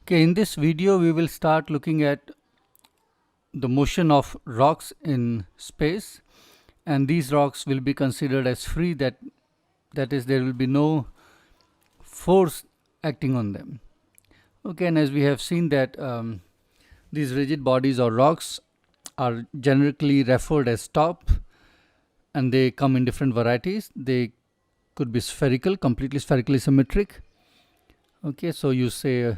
Okay, in this video we will start looking at the motion of rocks in space, and these rocks will be considered as free, that is, there will be no force acting on them. Okay, and as we have seen that these rigid bodies or rocks are generically referred as top, and they come in different varieties. They could be spherical, completely spherically symmetric. Okay, so you say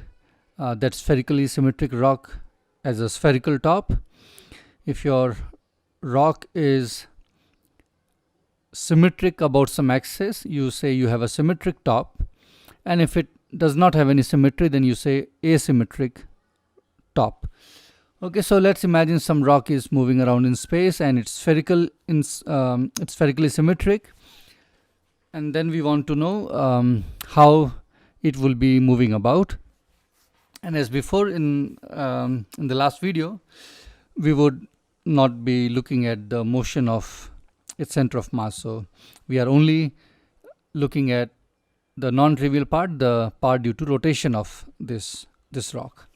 that spherically symmetric rock as a spherical top. If your rock is symmetric about some axis, you say you have a symmetric top, and if it does not have any symmetry, then you say asymmetric top. Okay, so let's imagine some rock is moving around in space and it's spherical, it's spherically symmetric, and then we want to know how it will be moving about. And as before, in the last video, we would not be looking at the motion of its center of mass, so we are only looking at the non-trivial part, the part due to rotation of this rock.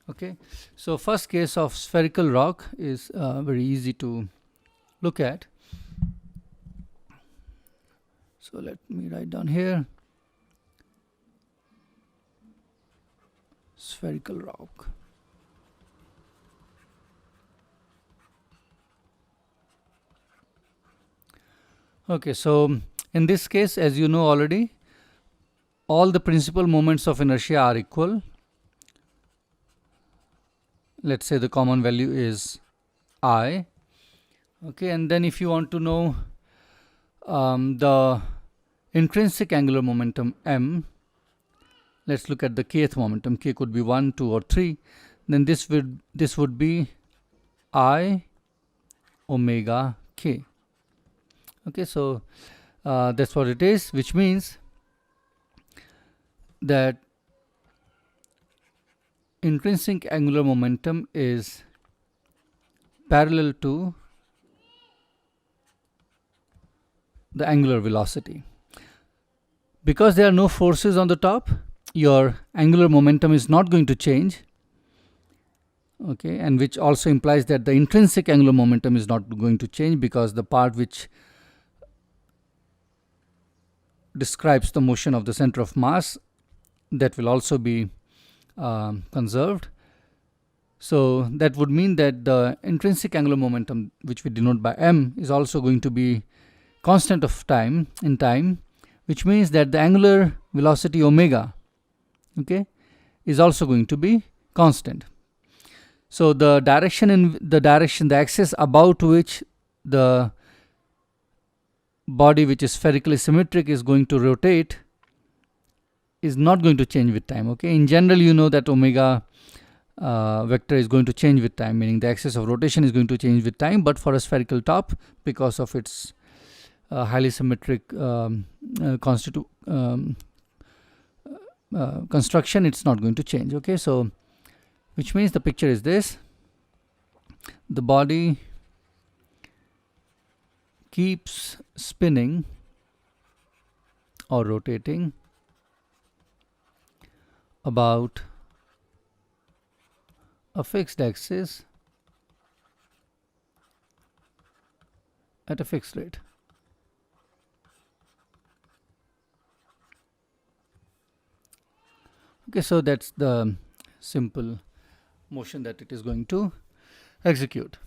Okay, so first case of spherical rock is very easy to look at. So let me write down here spherical rock. Okay, so in this case, as you know already, all the principal moments of inertia are equal. Let's say the common value is I. Okay, and then if you want to know the intrinsic angular momentum m, let's look at the kth momentum. K could be 1, 2 or 3. Then this would be I omega k. Okay, so that's what it is, which means that intrinsic angular momentum is parallel to the angular velocity. Because there are no forces on the top, your angular momentum is not going to change. Okay, and which also implies that the intrinsic angular momentum is not going to change, because the part which describes the motion of the center of mass, that will also be conserved. So that would mean that the intrinsic angular momentum, which we denote by m, is also going to be constant of time in time, which means that the angular velocity omega, okay, is also going to be constant. So the the axis about which the body which is spherically symmetric is going to rotate is not going to change with time. Okay, in general, you know that omega vector is going to change with time, meaning the axis of rotation is going to change with time, but for a spherical top, because of its highly symmetric construction, it's not going to change. Okay, so which means the picture is this: the body keeps spinning or rotating about a fixed axis at a fixed rate. Okay, so that's the simple motion that it is going to execute.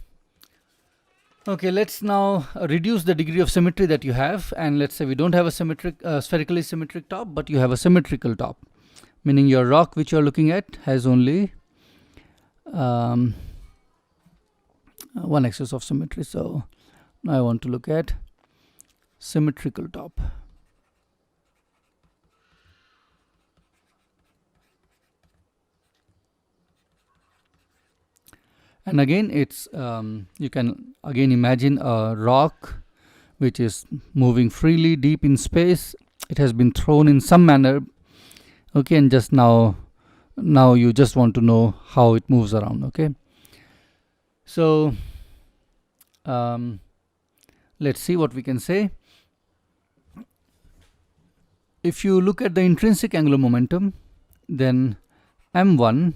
Okay, let's now reduce the degree of symmetry that you have, and let's say we don't have a spherically symmetric top, but you have a symmetrical top, meaning your rock which you're looking at has only one axis of symmetry. So now I want to look at symmetrical top. And again, it's you can again imagine a rock which is moving freely deep in space. It has been thrown in some manner. Okay, and just now you just want to know how it moves around. Okay, so let's see what we can say. If you look at the intrinsic angular momentum, then m1.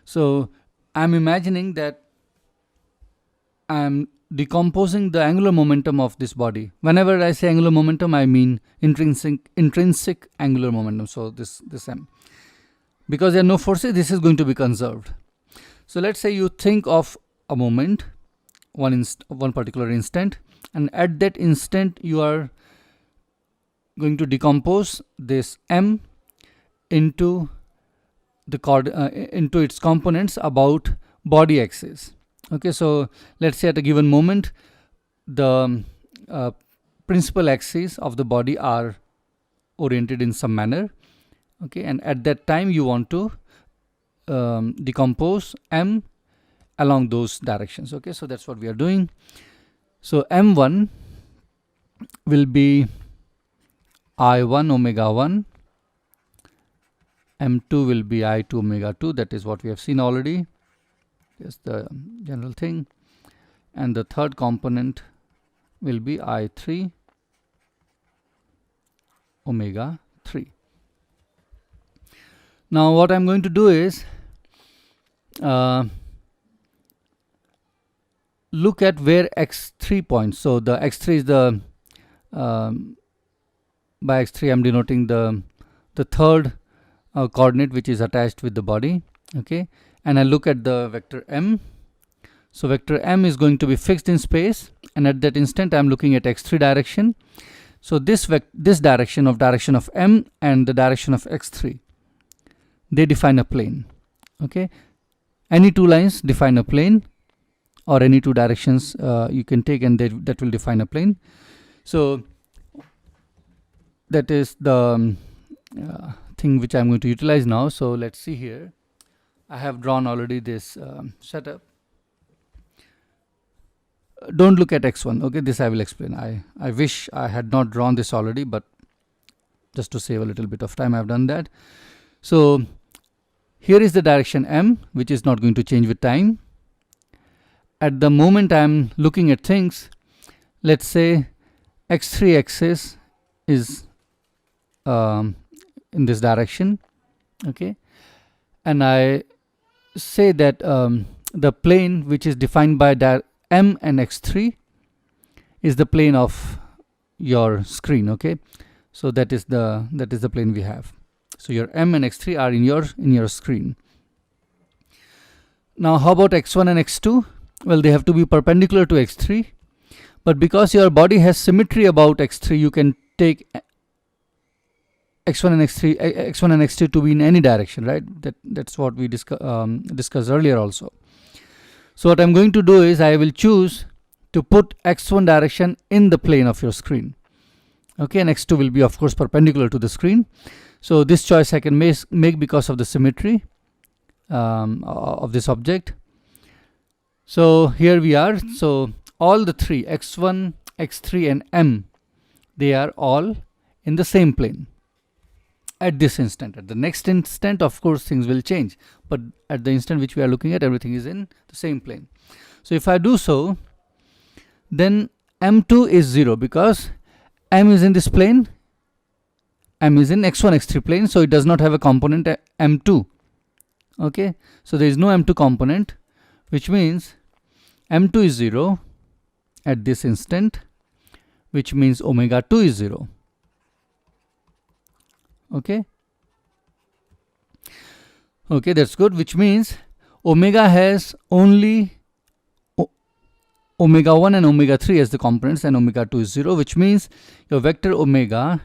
So I'm imagining that I'm decomposing the angular momentum of this body. Whenever I say angular momentum, I mean intrinsic angular momentum. So this m, because there are no forces, this is going to be conserved. So let's say you think of a moment, one particular instant, and at that instant you are going to decompose this m into into its components about body axis. Okay, so let's say at a given moment the principal axes of the body are oriented in some manner. Okay, and at that time you want to decompose m along those directions. Okay, so that's what we are doing. So m1 will be I1 omega 1, m2 will be I2 omega 2. That is what we have seen already. Just the general thing. And the third component will be I3 omega 3. Now what I'm going to do is look at where x3 points. So the x3 is the by x3 I'm denoting the third coordinate which is attached with the body. Okay, and I look at the vector m. So vector m is going to be fixed in space, and at that instant I'm looking at x3 direction. So this direction of m and the direction of x3, they define a plane. Okay, any two lines define a plane, or any two directions you can take, and that will define a plane. So that is the thing which I'm going to utilize now. So let's see here. I have drawn already this setup. Don't look at x1. Okay, this I will explain. I wish I had not drawn this already, but just to save a little bit of time, I've done that. So here is the direction m, which is not going to change with time. At the moment I'm looking at things, let's say x3 axis is in this direction. Okay, and I say that the plane which is defined by m and x3 is the plane of your screen. Okay, so that is the plane we have. So your m and x3 are in your screen. Now how about x1 and x2? Well, they have to be perpendicular to x3, but because your body has symmetry about x3, you can take x1 and x2 to be in any direction, right? That's what we discussed earlier also. So what I'm going to do is I will choose to put x1 direction in the plane of your screen. Okay, and x2 will be of course perpendicular to the screen. So this choice I can make because of the symmetry of this object. So here we are. So all the three, x1, x3 and m, they are all in the same plane at this instant. At the next instant, of course, things will change, but at the instant which we are looking at, everything is in the same plane. So if I do so, then m2 is 0 because m is in this plane, m is in x1, x3 plane, so it does not have a component m2. Okay, so there is no m2 component, which means m2 is 0 at this instant, which means omega 2 is 0. Okay, that's good, which means omega has only omega 1 and omega 3 as the components, and omega 2 is 0, which means your vector omega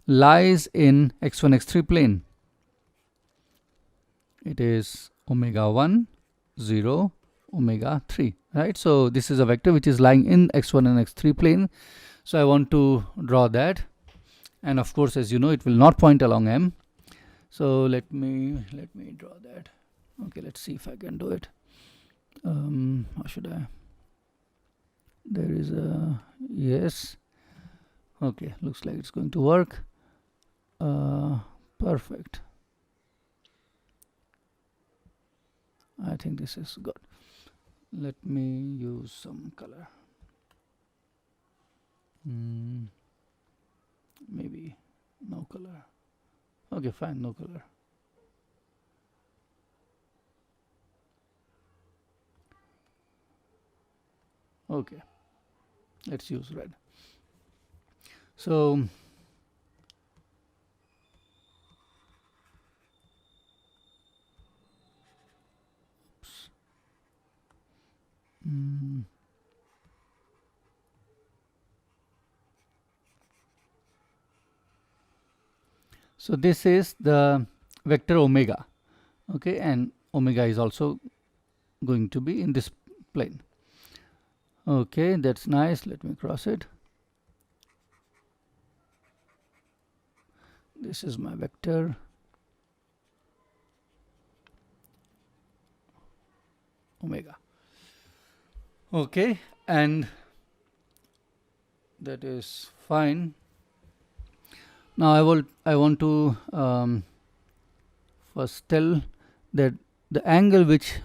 lies in x1, x3 plane. It is omega 1, 0, omega 3, right? So this is a vector which is lying in x1 and x3 plane. So I want to draw that, and of course, as you know, it will not point along m. So let me draw that. Okay, let's see if I can do it. How should I? There is a yes. Okay, looks like it's going to work. Perfect. I think this is good. Let me use some color. Maybe no color. Okay, fine, no color. Okay, let's use red. So so this is the vector omega, okay, and omega is also going to be in this plane. Okay, that's nice. Let me cross it. This is my vector. Omega. Okay, and that is fine. Now I want to first tell that the angle which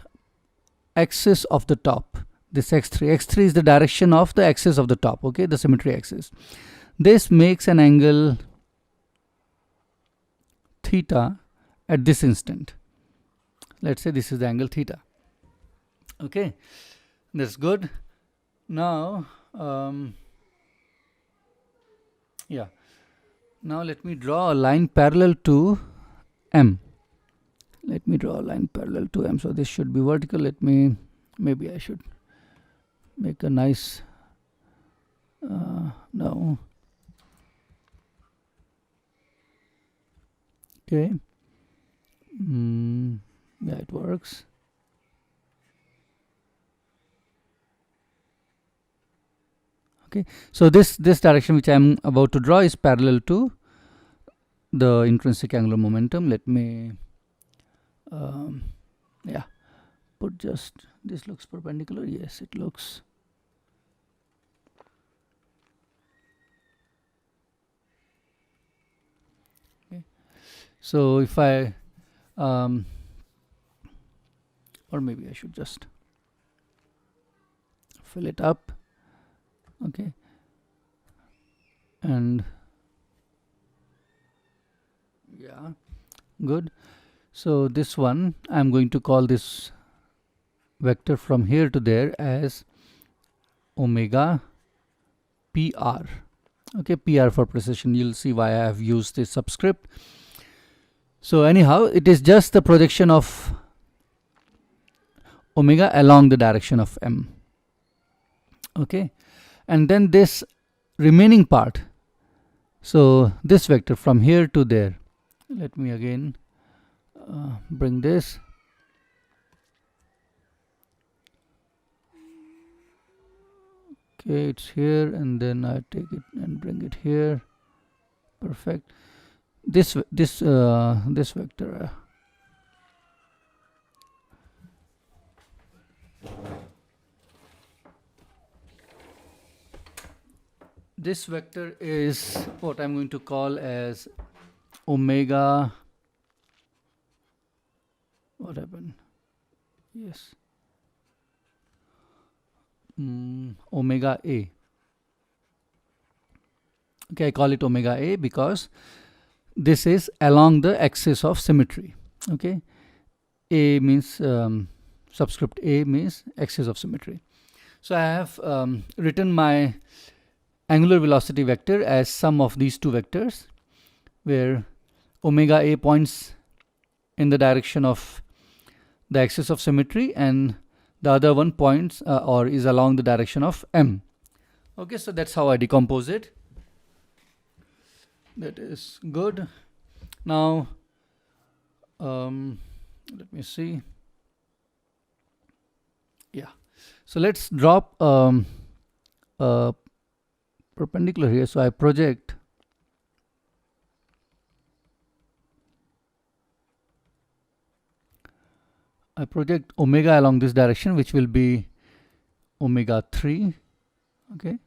axis of the top, this x3 is the direction of the axis of the top, okay, the symmetry axis. This makes an angle theta at this instant. Let's say this is the angle theta. Okay, that's good. Now yeah, now let me draw a line parallel to M. Let me draw a line parallel to M. So this should be vertical. Let me, maybe I should make a nice no. Okay. Yeah, it works. Okay, so this direction which I am about to draw is parallel to the intrinsic angular momentum. Let me yeah, put just this. Looks perpendicular. Yes, it looks. Okay, so if I or maybe I should just fill it up. Okay, and yeah, good. So this one I'm going to call this vector from here to there as omega PR. Okay, PR for precision. You'll see why I have used this subscript. So anyhow, it is just the projection of omega along the direction of M. Okay, and then this remaining part, so this vector from here to there, let me again bring this. Okay, it's here, and then I take it and bring it here. Perfect. This vector this vector is what I'm going to call as omega. What happened? Yes. Omega A. Okay, I call it omega A because this is along the axis of symmetry. Okay, A means subscript A means axis of symmetry. So I have written my angular velocity vector as sum of these two vectors, where omega A points in the direction of the axis of symmetry and the other one points or is along the direction of M. Okay, so that's how I decompose it. That is good. Now let me see. Yeah, so let's drop a perpendicular here. So I project omega along this direction, which will be omega 3. Okay,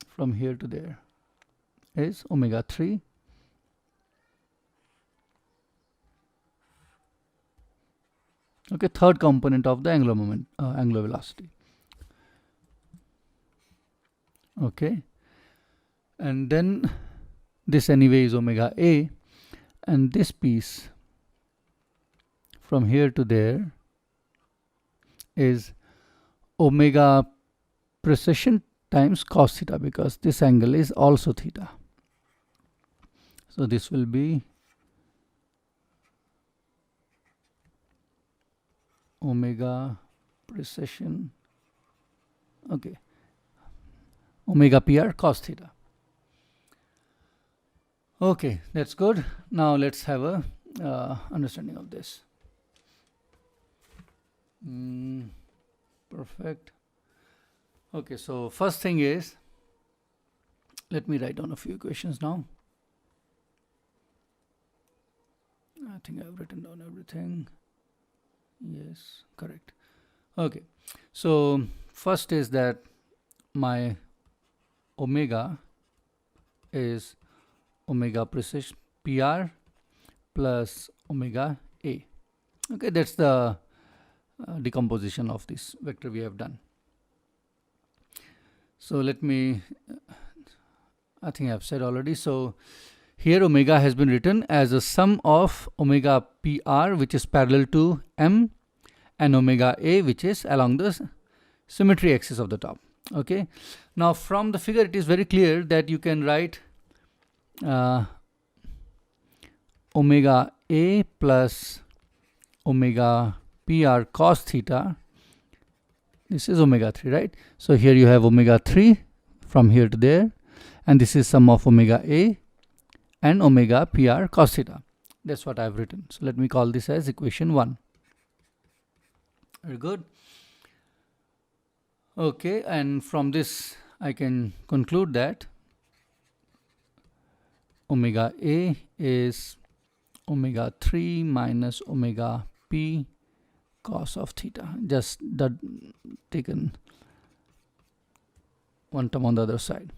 from here to there is omega 3. Okay, third component of the angular moment, angular velocity. Okay, and then this anyway is omega A, and this piece from here to there is omega precession times cos theta, because this angle is also theta. So this will be omega precession, okay, omega PR cos theta. Okay, that's good. Now let's have a understanding of this. Perfect. Okay, so first thing is, let me write down a few equations now. I think I've written down everything. Yes, correct. Okay, so first is that my omega is omega precession PR plus omega A. Okay, that's the decomposition of this vector we have done. So let me, I think I've said already. So here omega has been written as a sum of omega PR, which is parallel to M, and omega A, which is along the symmetry axis of the top. Okay, now from the figure it is very clear that you can write omega A plus omega PR cos theta. This is omega 3, right? So here you have omega 3 from here to there, and this is sum of omega A and omega PR cos theta. That's what I've written. So let me call this as equation 1. Very good. Okay, and from this I can conclude that omega A is omega 3 minus omega P cos of theta, just that taken one term on the other side.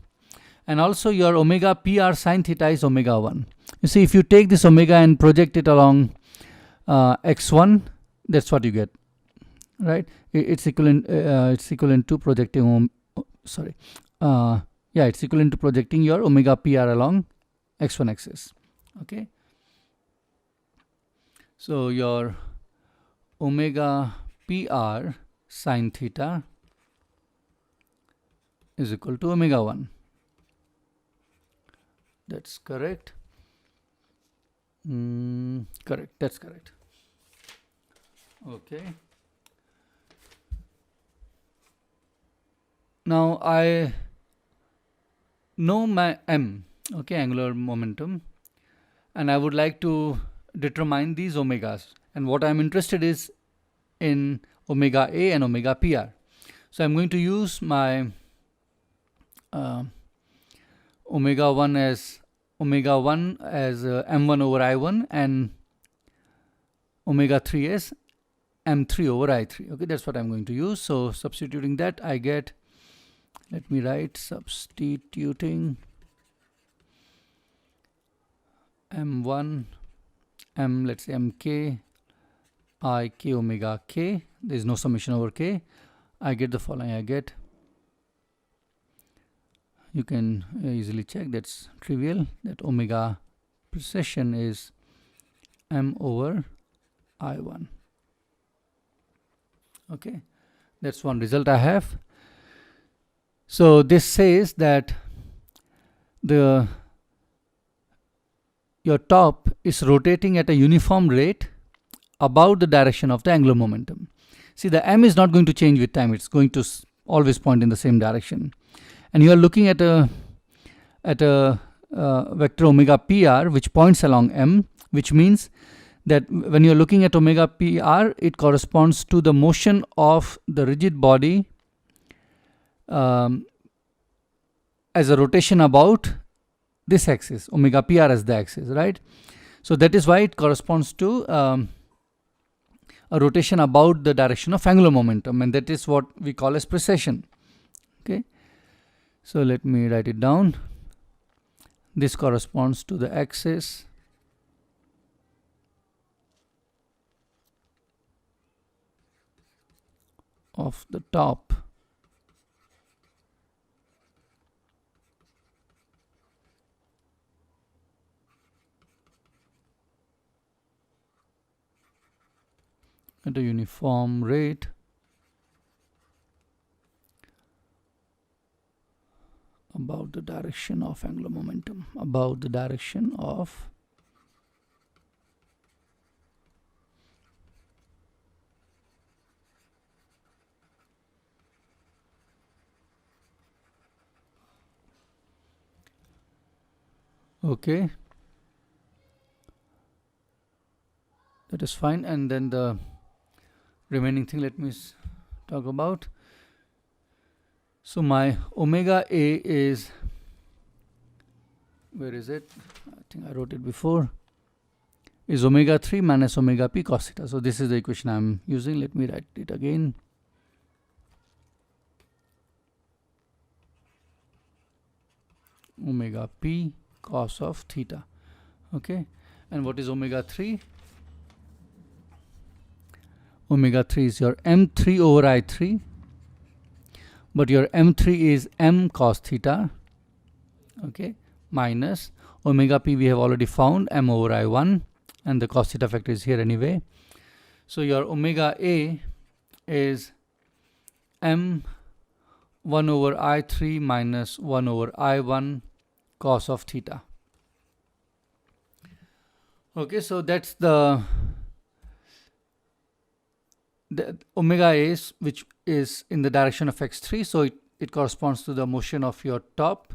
And also your omega PR sin theta is omega 1. You see, if you take this omega and project it along x1, that's what you get, right? It's equivalent to projecting it's equivalent to projecting your omega PR along x1 axis. Okay, so your omega PR sin theta is equal to omega 1. That's correct. Correct, that's correct. Okay. Now I know my M, okay, angular momentum, and I would like to determine these omegas, and what I'm interested is in omega A and omega PR. So I'm going to use my omega 1 as m1 over I1 and omega 3 as m3 over I3. Okay, that's what I'm going to use. So substituting that, I get, let me write, substituting m1 m, let's say mk I k omega k, there is no summation over k. I get the following. I get, you can easily check, that's trivial, that omega precession is m over I1. Okay, that's one result I have. So this says that your top is rotating at a uniform rate about the direction of the angular momentum. See, the m is not going to change with time, it's going to always point in the same direction. And you are looking at a vector omega PR which points along m, which means that when you are looking at omega PR, it corresponds to the motion of the rigid body as a rotation about this axis, omega PR as the axis, right? So that is why it corresponds to a rotation about the direction of angular momentum, and that is what we call as precession. Okay, so let me write it down. This corresponds to the axis of the top at a uniform rate about the direction of angular momentum, about the direction of okay, that is fine. And then the remaining thing, let me talk about. So my omega A is, where is it? I think I wrote it before, is omega 3 minus omega p cos theta. So this is the equation I'm using. Let me write it again. Omega p cos of theta. Okay, and what is omega 3? Omega 3 is your m3 over I3, but your m3 is m cos theta, okay, minus omega p we have already found, m over I1, and the cos theta factor is here anyway. So your omega A is m 1 over I3 minus 1 over I1 cos of theta. Okay, so that's the omega A is, which is in the direction of x3, so it corresponds to the motion of your top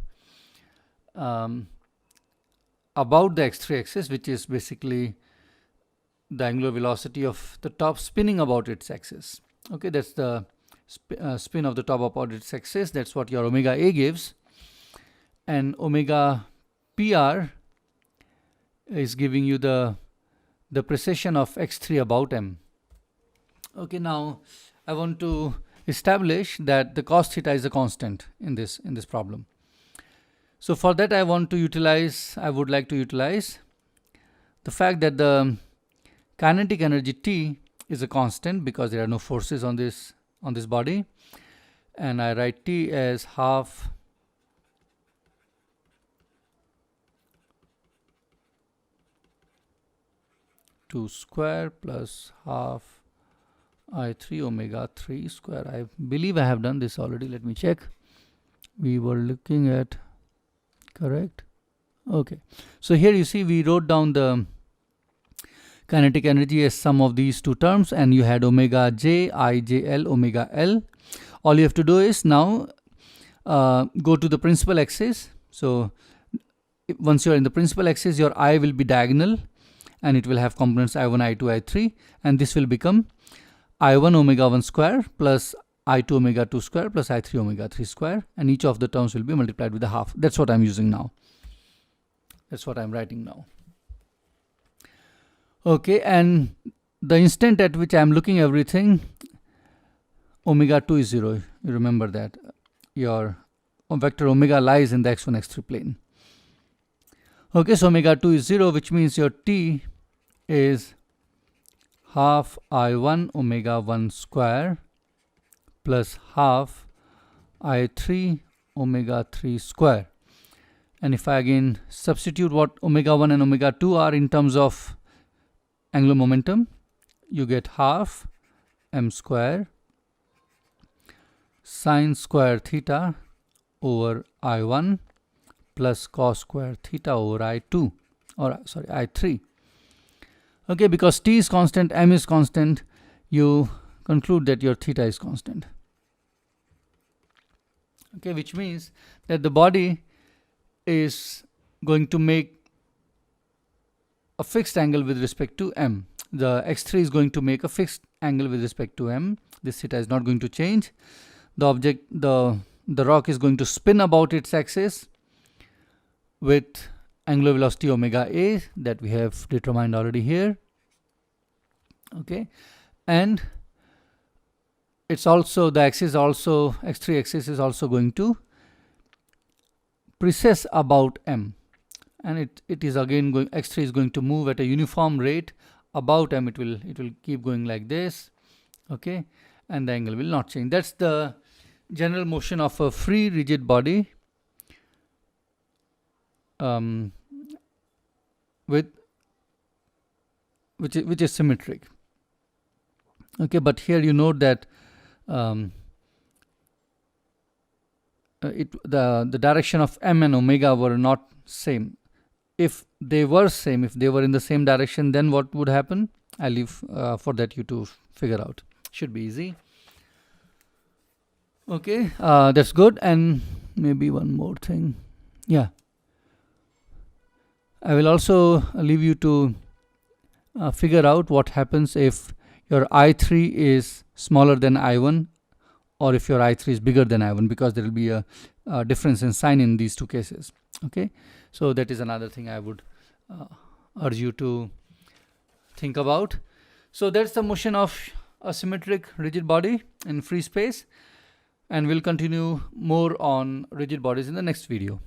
about the x3 axis, which is basically the angular velocity of the top spinning about its axis. Okay, that's the spin of the top about its axis. That's what your omega A gives, and omega PR is giving you the precession of x3 about m. Okay, now I want to establish that the cos theta is a constant in this problem. So for that I would like to utilize the fact that the kinetic energy T is a constant because there are no forces on this body, and I write T as half two square plus half I3 omega 3 square. I believe I have done this already. Let me check. We were looking at, correct? Okay. So here you see we wrote down the kinetic energy as sum of these two terms, and you had omega j, I, j, l, omega l. All you have to do is now go to the principal axis. So once you are in the principal axis, your I will be diagonal, and it will have components I1, I2, I3, and this will become I1 omega 1 square plus I2 omega 2 square plus I3 omega 3 square, and each of the terms will be multiplied with a half. That's what I'm using now. That's what I'm writing now. Okay, and the instant at which I'm looking everything, omega 2 is 0. You remember that. Your vector omega lies in the x1, x3 plane. Okay, so omega 2 is 0, which means your T is half I1 omega 1 square plus half I3 omega 3 square. And if I again substitute what omega 1 and omega 2 are in terms of angular momentum, you get half m square sine square theta over I1 plus cos square theta over I2, or sorry, I3. Okay, because T is constant, m is constant, you conclude that your theta is constant. Okay, which means that the body is going to make a fixed angle with respect to m. The x3 is going to make a fixed angle with respect to m. This theta is not going to change. The object, the rock is going to spin about its axis with angular velocity omega A that we have determined already here. Okay, and it's also, the axis also, x3 axis is also going to precess about m, and it is again going, x3 is going to move at a uniform rate about m. It will keep going like this. Okay, and the angle will not change. That's the general motion of a free rigid body which is symmetric. Okay, but here you note that the direction of m and omega were not same. If they were same, if they were in the same direction, then what would happen? I'll leave for that you to figure out. Should be easy. Okay, that's good. And maybe one more thing. Yeah, I will also leave you to figure out what happens if your I3 is smaller than I1, or if your I3 is bigger than I1, because there will be a difference in sign in these two cases. Okay, so that is another thing I would urge you to think about. So that's the motion of a symmetric rigid body in free space, and we'll continue more on rigid bodies in the next video.